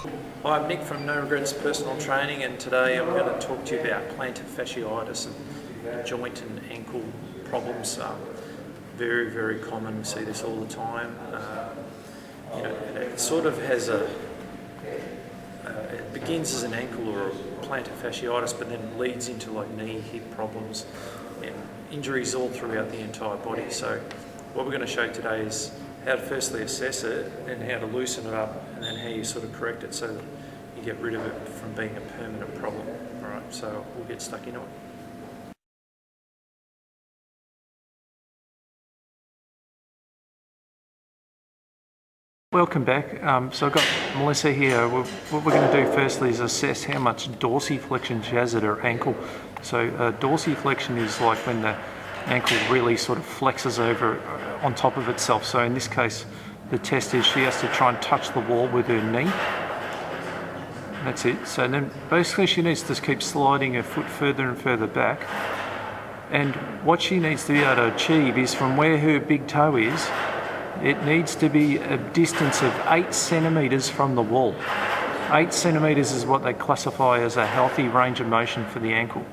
Hi, I'm Nick from No Regrets Personal Training, and today I'm going to talk to you about plantar fasciitis and joint and ankle problems. Very, very common. We see this all the time. It sort of has it begins as an ankle or a plantar fasciitis, but then leads into like knee, hip problems and injuries all throughout the entire body. So what we're going to show today is how to firstly assess it and how to loosen it up, and then how you sort of correct it so that you get rid of it from being a permanent problem. Alright, so we'll get stuck into it. Welcome back. So I've got Melissa here. What we're going to do firstly is assess how much dorsiflexion she has at her ankle. So dorsiflexion is like when the ankle really sort of flexes over on top of itself. So in this case, the test is she has to try and touch the wall with her knee. That's it. So then basically she needs to keep sliding her foot further and further back. And what she needs to be able to achieve is from where her big toe is, it needs to be a distance of 8 centimetres from the wall. 8 centimetres is what they classify as a healthy range of motion for the ankle.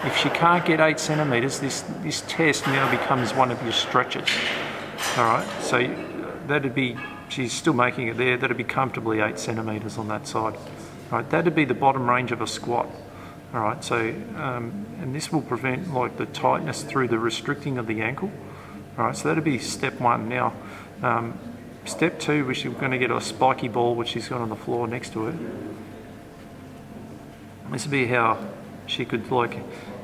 If she can't get 8 centimetres, this test now becomes one of your stretches. Alright, so that'd be, she's still making it there, that'd be comfortably 8 centimetres on that side. Alright, that'd be the bottom range of a squat. Alright, so, and this will prevent like the tightness through the restricting of the ankle. Alright, so that'd be step one. Now, step two, we're going to get a spiky ball which she's got on the floor next to her. This would be how she could like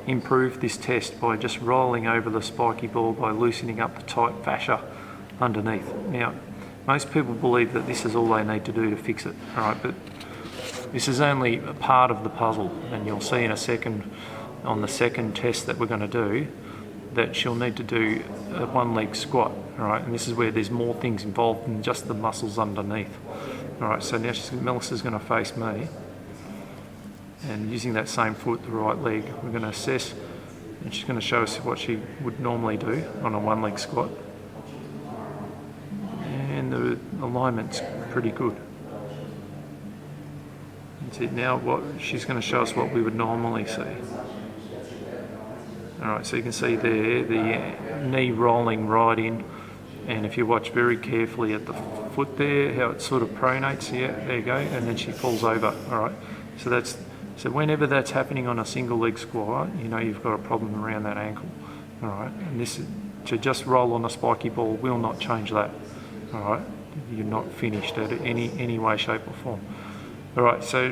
improve this test, by just rolling over the spiky ball by loosening up the tight fascia underneath. Now, most people believe that this is all they need to do to fix it, alright, but this is only a part of the puzzle, and you'll see in a second on the second test that we're going to do that she'll need to do a one-leg squat, alright, and this is where there's more things involved than just the muscles underneath. Alright, so now Melissa's going to face me, and using that same foot, the right leg, we're going to assess, and she's going to show us what she would normally do on a one-leg squat. And the alignment's pretty good. That's it. Now what she's going to show us what we would normally see. Alright, so you can see there the knee rolling right in, and if you watch very carefully at the foot there, how it sort of pronates, yeah, there you go, and then she falls over. Alright, so whenever that's happening on a single leg squat, you know you've got a problem around that ankle. Alright, and this to just roll on a spiky ball will not change that. Alright, you're not finished at it any way, shape or form. Alright, so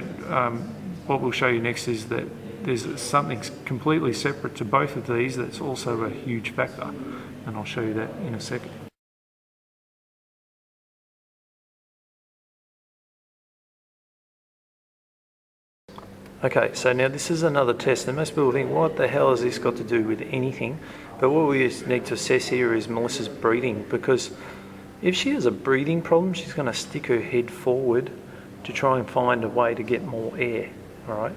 what we'll show you next is that there's something completely separate to both of these that's also a huge factor, and I'll show you that in a second. Okay, so now this is another test, and most people think, what the hell has this got to do with anything? But what we need to assess here is Melissa's breathing, because if she has a breathing problem, she's going to stick her head forward to try and find a way to get more air. Alright,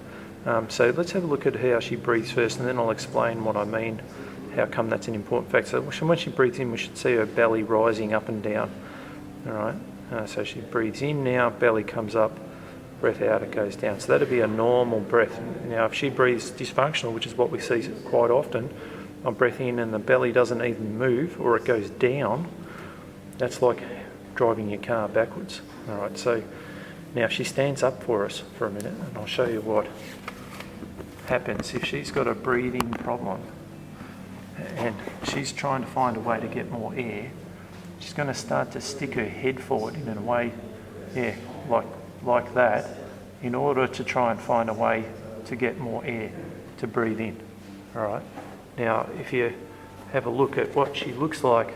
so let's have a look at how she breathes first, and then I'll explain what I mean, how come that's an important factor. So when she breathes in, we should see her belly rising up and down. Alright, so she breathes in now, belly comes up, breath out, it goes down. So that'd be a normal breath. Now if she breathes dysfunctional, which is what we see quite often, a breath in and the belly doesn't even move, or it goes down, that's like driving your car backwards. Alright, so now if she stands up for us for a minute, and I'll show you what happens if she's got a breathing problem and she's trying to find a way to get more air. She's going to start to stick her head forward in a way, yeah, like that, in order to try and find a way to get more air to breathe in. Alright, now if you have a look at what she looks like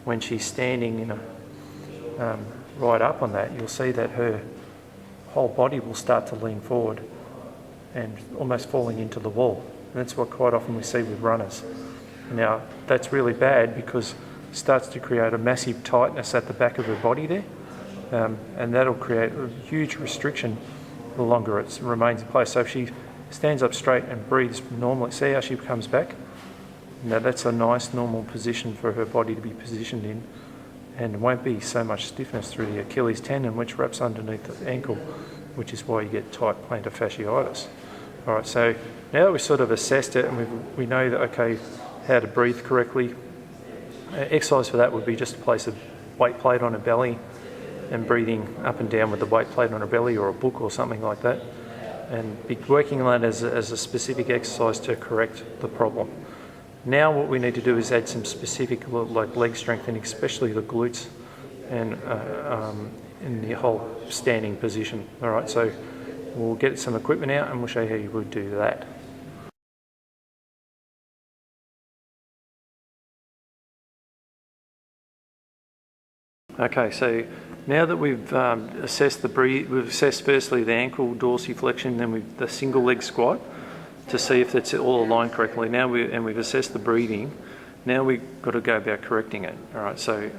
when she's standing in a right up on that, you'll see that her whole body will start to lean forward and almost falling into the wall. And that's what quite often we see with runners. Now that's really bad because it starts to create a massive tightness at the back of her body there, and that'll create a huge restriction the longer it remains in place. So if she stands up straight and breathes normally, see how she comes back? Now that's a nice normal position for her body to be positioned in, and won't be so much stiffness through the Achilles tendon, which wraps underneath the ankle, which is why you get tight plantar fasciitis. All right, so now that we've sort of assessed it and we know that, okay, how to breathe correctly, exercise for that would be just to place a weight plate on her belly and breathing up and down with the weight plate on her belly, or a book or something like that, and be working on that as a specific exercise to correct the problem. Now what we need to do is add some specific like leg strengthening, especially the glutes and in the whole standing position. All right, so we'll get some equipment out and we'll show you how you would do that. Okay, so now that we've assessed we've assessed firstly the ankle dorsiflexion, then the single leg squat to see if it's all aligned correctly. Now we've assessed the breathing. Now we've got to go about correcting it. All right, so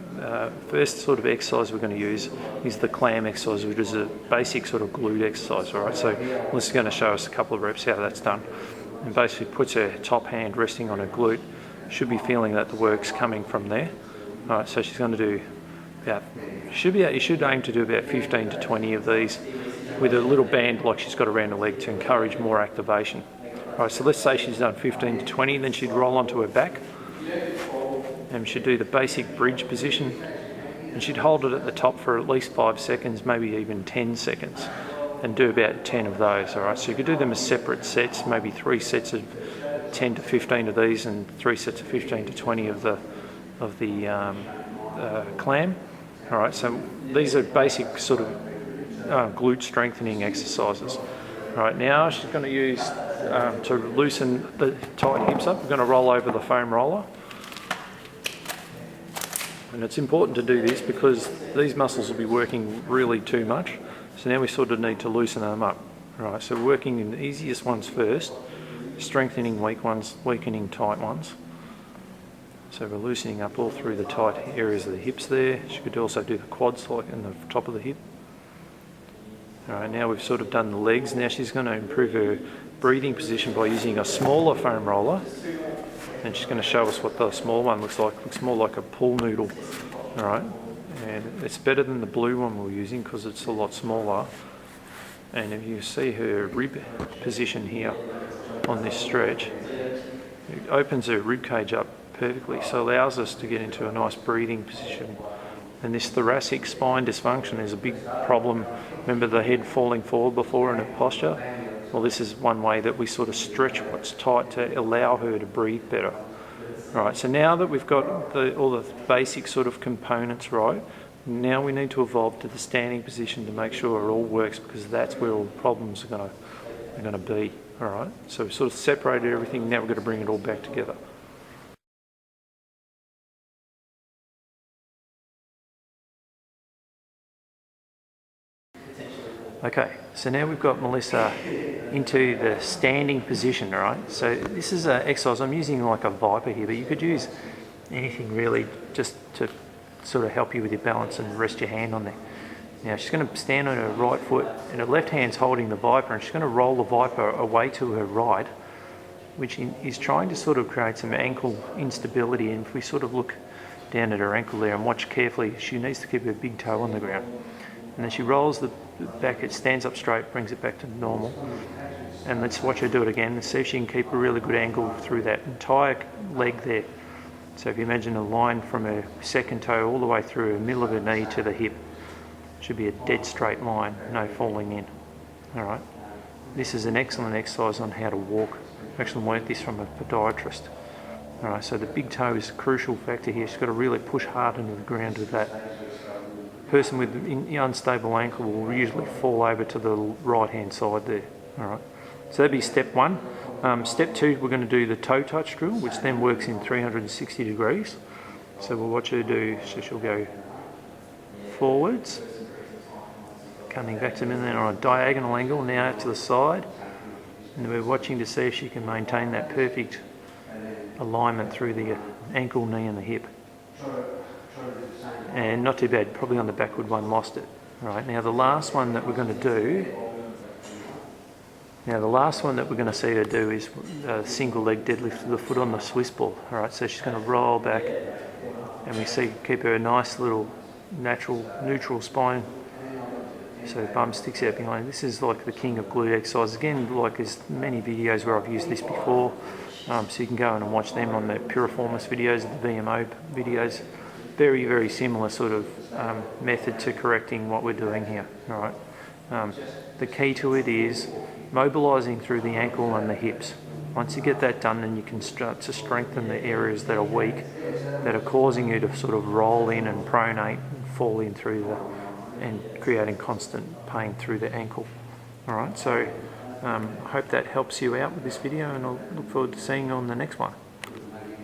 first sort of exercise we're going to use is the clam exercise, which is a basic sort of glute exercise. All right, so this is going to show us a couple of reps how that's done. And basically puts her top hand resting on her glute. Should be feeling that the work's coming from there. All right, so she's going to do you should aim to do about 15 to 20 of these with a little band like she's got around her leg to encourage more activation. All right, so let's say she's done 15 to 20, then she'd roll onto her back and she'd do the basic bridge position, and she'd hold it at the top for at least 5 seconds, maybe even 10 seconds, and do about 10 of those. All right, so you could do them as separate sets, maybe 3 sets of 10 to 15 of these and 3 sets of 15 to 20 of the clam. All right, so these are basic sort of glute strengthening exercises. All right, now she's going to use, to loosen the tight hips up, we're going to roll over the foam roller. And it's important to do this because these muscles will be working really too much. So now we sort of need to loosen them up. All right, so working in the easiest ones first, strengthening weak ones, weakening tight ones. So we're loosening up all through the tight areas of the hips there. She could also do the quads like in the top of the hip. All right, now we've sort of done the legs. Now she's going to improve her breathing position by using a smaller foam roller. And she's going to show us what the small one looks like. It looks more like a pool noodle. All right, and it's better than the blue one we're using because it's a lot smaller. And if you see her rib position here on this stretch, it opens her rib cage up perfectly, so allows us to get into a nice breathing position. And this thoracic spine dysfunction is a big problem. Remember the head falling forward before in a posture? Well, this is one way that we sort of stretch what's tight to allow her to breathe better. All right, so now that we've got all the basic sort of components right, now we need to evolve to the standing position to make sure it all works, because that's where all the problems are going to be. All right, so we've sort of separated everything. Now we've got to bring it all back together. Okay, so now we've got Melissa into the standing position, all right? So this is an exercise, I'm using like a Viper here, but you could use anything really just to sort of help you with your balance and rest your hand on there. Now she's going to stand on her right foot and her left hand's holding the Viper, and she's going to roll the Viper away to her right, which is trying to sort of create some ankle instability. And if we sort of look down at her ankle there and watch carefully, she needs to keep her big toe on the ground. And then she rolls the back, it stands up straight, brings it back to normal. And let's watch her do it again and see if she can keep a really good angle through that entire leg there. So if you imagine a line from her second toe all the way through her middle of her knee to the hip, should be a dead straight line, no falling in. All right. This is an excellent exercise on how to walk. I actually learnt this from a podiatrist. All right, so the big toe is a crucial factor here. She's got to really push hard into the ground with that. Person with the unstable ankle will usually fall over to the right hand side there. All right, so that'd be step one. Step two, we're going to do the toe touch drill, which then works in 360 degrees. So we'll watch her do, so she'll go forwards, coming back to me, and then on a diagonal angle now out to the side, and we're watching to see if she can maintain that perfect alignment through the ankle, knee and the hip. And not too bad, probably on the backward one lost it. All right, now the last one that we're going to do, see her do is a single leg deadlift with the foot on the Swiss ball. All right, so she's going to roll back, and we see keep her a nice little neutral spine So the bum sticks out behind. This is like the king of glute exercise. Again, like there's many videos where I've used this before, so you can go in and watch them on the piriformis videos, the VMO videos. Very, very similar sort of method to correcting what we're doing here. All right. The key to it is mobilising through the ankle and the hips. Once you get that done, then you can start to strengthen the areas that are weak, that are causing you to sort of roll in and pronate and fall in through and creating constant pain through the ankle. All right, so I hope that helps you out with this video, and I'll look forward to seeing you on the next one.